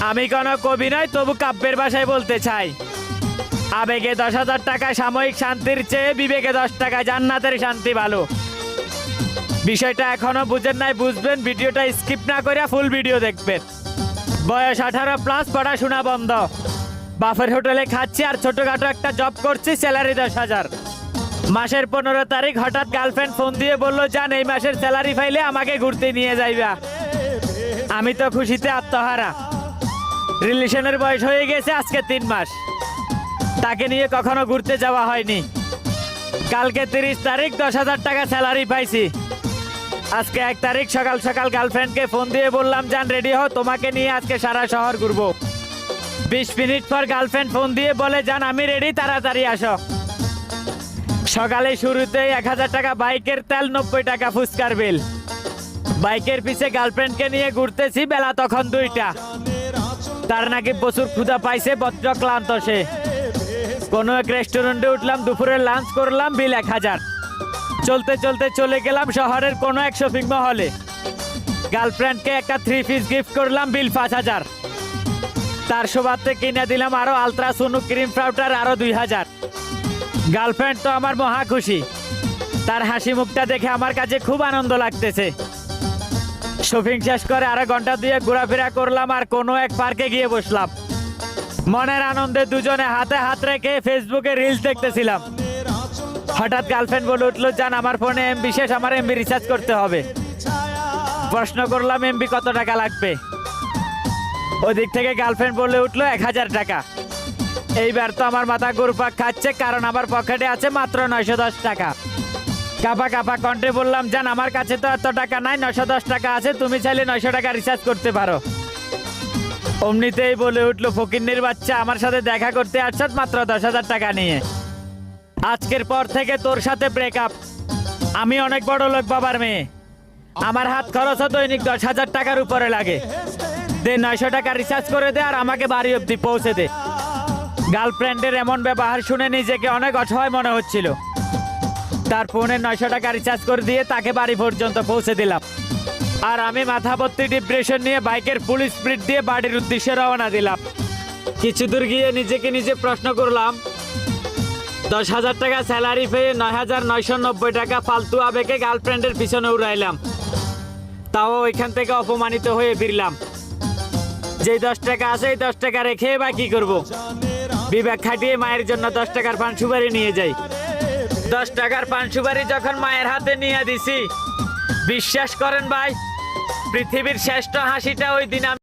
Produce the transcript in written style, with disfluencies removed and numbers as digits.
আমি কোনো কবি নয়, তবু কাব্যের ভাষায় বলতে চাই, আবেগে 10,000 টাকা সাময়িক শান্তির চেয়ে বিবেকে 10 টাকা জান্নাতের শান্তি ভালো। বিষয়টা এখনো বুঝেন নাই, বুঝবেন, ভিডিওটা স্কিপ না করে ফুল ভিডিও দেখবেন। বয়স 18+, পড়াশোনা বন্ধ, বাফের হোটেলে খাচ্ছি আর ছোটখাটো একটা জব করছি, স্যালারি 10,000। মাসের 15 তারিখ হঠাৎ গার্লফ্রেন্ড ফোন দিয়ে বলল, জান এই মাসের স্যালারি পাইলে আমাকে ঘুরতে নিয়ে যাইবা। আমি তো খুশিতে আত্মহারা। রিলেশনের বয়স হয়ে গেছে আজকে 3 মাস, তাকে নিয়ে কখনো ঘুরতে যাওয়া হয়নি। কালকে 30 তারিখ 10,000 টাকা স্যালারি পাইছি। আজকে 1 তারিখ সকাল সকাল গার্লফ্রেন্ডকে ফোন দিয়ে বললাম, জান রেডি হও, তোমাকে নিয়ে আজকে সারা শহর ঘুরবো। 20 মিনিট পর গার্লফ্রেন্ড ফোন দিয়ে বলে, জান আমি রেডি, তাড়াতাড়ি আসো। সকালে শুরুতেই 1,000 টাকা বাইকের তেল, 90 টাকা ফুচকার বিল। বাইকের পিছে গার্লফ্রেন্ডকে নিয়ে ঘুরতেছি, বেলা তখন 2টা। তার নাকি প্রচুর ক্ষুধা পাইছে, বড্ড ক্লান্ত সে। কোনো এক রেস্টুরেন্টে উঠলাম, দুপুরে লাঞ্চ করলাম, বিল 1,000। চলতে চলতে চলে গেলাম শহরের কোনো এক শপিং মহলে। গার্লফ্রেন্ডকে একটা 3 পিস গিফট করলাম, বিল 5,000। তার সুবাদে কিনে দিলাম আরো আলট্রা সোনু ক্রিম পাউডার, আরো 2,000। গার্লফ্রেন্ড তো আমার মহা খুশি, তার হাসি মুখটা দেখে আমার কাছে খুব আনন্দ লাগতেছে। শপিং শেষ করে আরো ঘন্টা 2 ঘোরাফেরা করলাম আর কোনো এক পার্কে গিয়ে বসলাম। মনের আনন্দে দুজনে হাতে হাত রেখে ফেসবুকে রিলস দেখতেছিলাম। হঠাৎ গার্লফ্রেন্ড বলে উঠলো, জান আমার ফোনে এমবি শেষ, আমার এমবি রিচার্জ করতে হবে। প্রশ্ন করলাম, এমবি কত টাকা লাগবে? ওদিক থেকে গার্লফ্রেন্ড বলে উঠলো, 1,000 টাকা। এইবার তো আমার মাথা ঘুরপাক খাচ্ছে, কারণ আমার পকেটে আছে মাত্র 910 টাকা। কাপা কাপা কণ্ঠে বললাম, জান আমার কাছে তো এত টাকা নাই, 910 টাকা আছে, তুমি চাইলে 900 টাকা রিচার্জ করতে পারো। অমনিতেই বলে উঠলো, ফকিন্নির বাচ্চা, আমার সাথে দেখা করতে আসছ মাত্র 10,000 টাকা নিয়ে। আজকের পর থেকে তোর সাথে ব্রেকআপ। আমি অনেক বড় লোক বাবার মেয়ে, আমার হাত খরচ দৈনিক 10,000 টাকার উপরে লাগে। দে 900 টাকা রিচার্জ করে দে আর আমাকে বাড়ি অবধি পৌঁছে দে। গার্লফ্রেন্ডের এমন ব্যবহার শুনে নিজেকে অনেক অসহায় মনে হচ্ছিল। তার ফোনে 900 টাকা রিচার্জ করে দিয়ে তাকে বাড়ি পর্যন্ত পৌঁছে দিলাম। আর আমি মাথা ভর্তি ডিপ্রেশন নিয়ে বাইকের ফুল স্পিড দিয়ে বাড়ির উদ্দেশ্যে রওনা দিলাম। কিছু দূর গিয়ে নিজেকে নিজে প্রশ্ন করলাম, 10,000 টাকা স্যালারি পেয়ে 9,990 টাকা ফালতু আবেগে গার্লফ্রেন্ডের পিছনে উড়াইলাম। তাও ওইখান থেকে অপমানিত হয়ে ফিরলাম। যেই 10 টাকা আছে এই 10 টাকা রেখে বা কি করবো? বিবেক খাটিয়ে মায়ের জন্য 10 টাকার পান সুপারি নিয়ে যাই। 10 টাকার পান সুপারি যখন মায়ের হাতে নিয়ে দিছি, বিশ্বাস করেন ভাই, পৃথিবীর শ্রেষ্ঠ হাসিটা ওই দিন